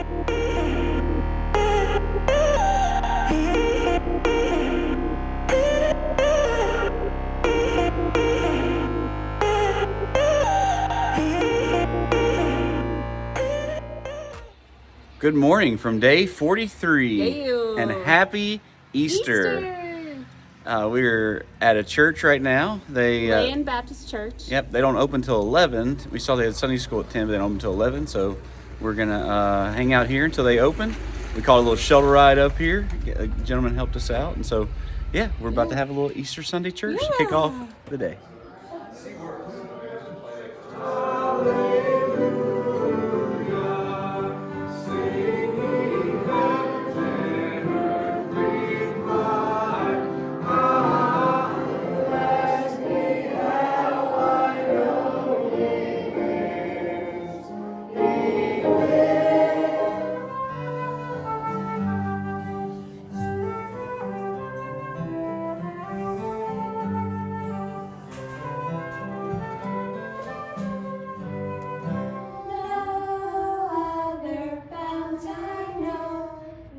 Good morning from day 43, Ew. and happy Easter. We're at a church right now. Land Baptist Church. Yep, they don't open till 11. We saw they had Sunday school at 10, but they don't open till 11, so we're going to hang out here until they open. We called a little shuttle ride up here. A gentleman helped us out, and so, yeah, we're about to have a little Easter Sunday church to kick off the day.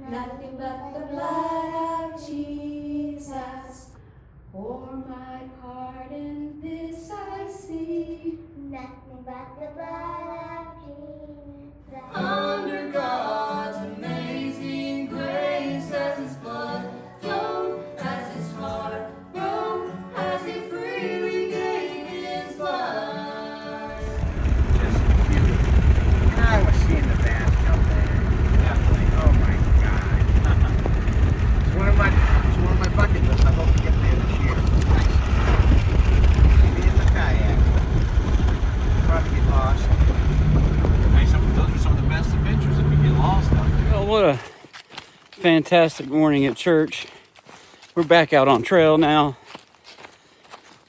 Nothing but the blood of Jesus. For my pardon this I see. Nothing but the blood of Jesus. Under God's amazing grace, as his blood flowed, as his heart broke, as he freely gave his life. Just beautiful. And I was seeing the vast up there. Oh my God. It's one of my bucket lists. I hope to get there this year. Maybe in the kayak. Probably get lost. Hey, those are some of the best adventures if you get lost out there. Well, what a fantastic morning at church. We're back out on trail now.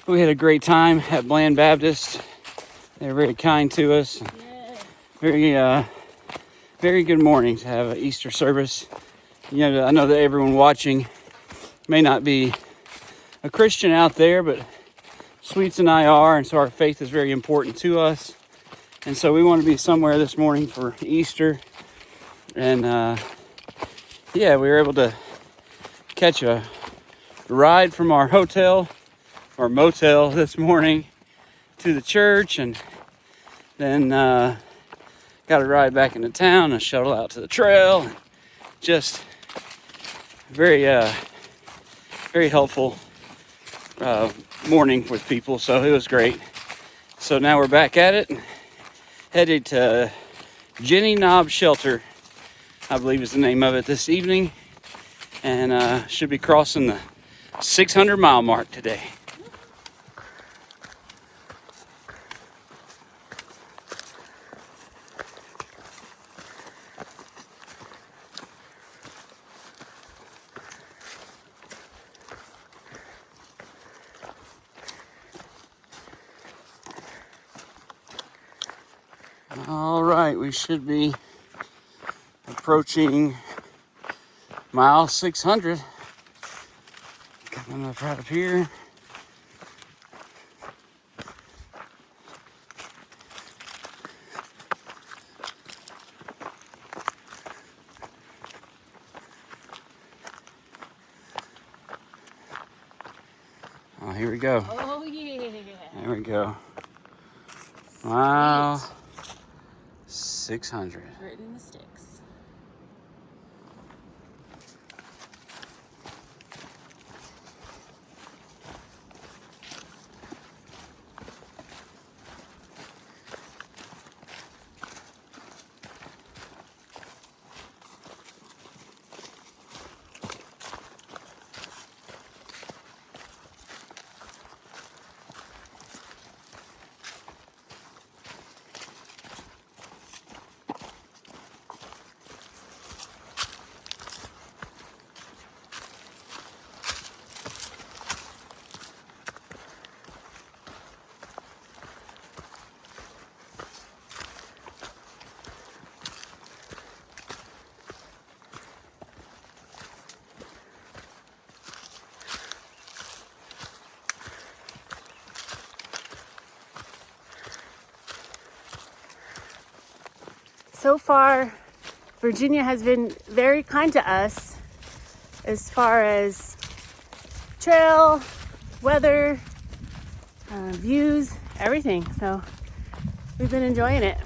We had a great time at Bland Baptist. They were very kind to us. Very good morning to have an Easter service. You know, I know that everyone watching may not be a Christian out there, but Sweets and I are, and so our faith is very important to us. And so we want to be somewhere this morning for Easter. And we were able to catch a ride from our hotel or motel this morning to the church, and then got a ride back into town, a shuttle out to the trail. Just very helpful morning with people, so it was great. So now we're back at it, headed to Jenny Knob Shelter, I believe is the name of it, this evening, and should be crossing the 600 mile mark today. All right, we should be approaching mile 600. Coming up right up here. Oh, here we go. Oh, yeah. There we go. Mile 600. Written in the sticks. So far, Virginia has been very kind to us as far as trail, weather, views, everything. So we've been enjoying it.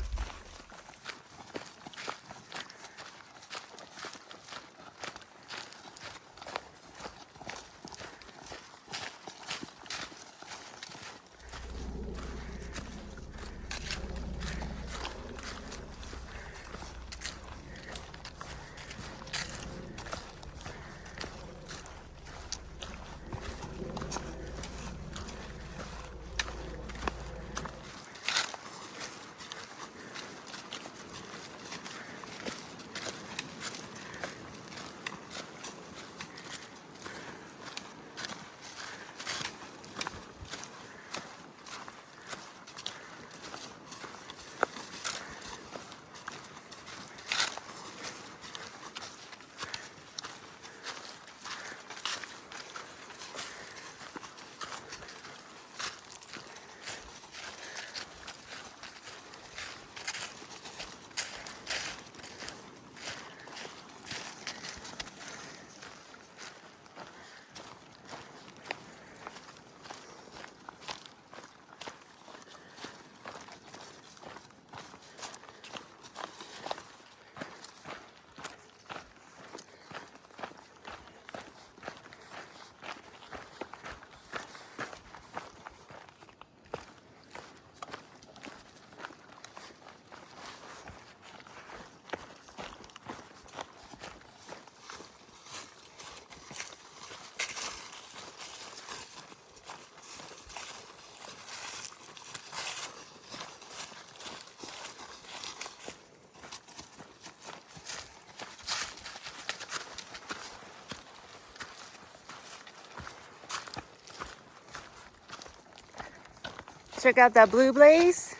Check out that blue blaze.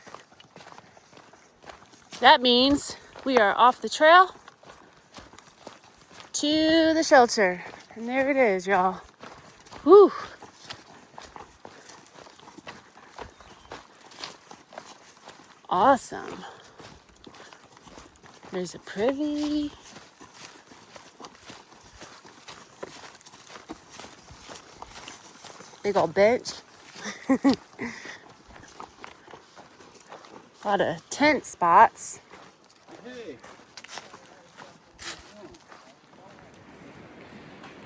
That means we are off the trail to the shelter. And there it is, y'all. Woo! Awesome. There's a privy. Big old bench. A lot of tent spots.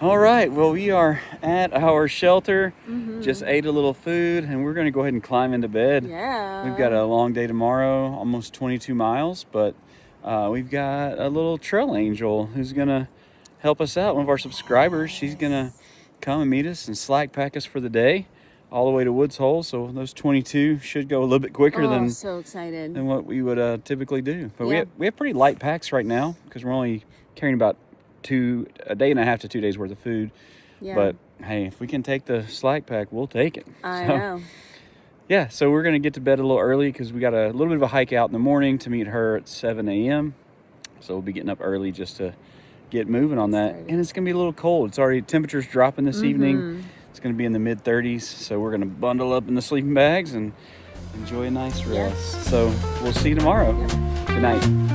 All right, well, we are at our shelter. Just ate a little food, and we're going to go ahead and climb into bed. Yeah. We've got a long day tomorrow, almost 22 miles, but we've got a little trail angel who's going to help us out. One of our subscribers, she's going to come and meet us and slack pack us for the day all the way to Woods Hole. So those 22 should go a little bit quicker than so excited. than what we would typically do. But Yeah. we have pretty light packs right now because we're only carrying about a day and a half to 2 days worth of food. Yeah. But hey, if we can take the slack pack, we'll take it. I So, know. Yeah, so we're going to get to bed a little early because we got a little bit of a hike out in the morning to meet her at 7 a.m. So we'll be getting up early just to get moving on that. Excited. And it's going to be a little cold. It's already, temperature's dropping this evening. It's going to be in the mid 30s. So we're going to bundle up in the sleeping bags and enjoy a nice rest. So we'll see you tomorrow. Good night.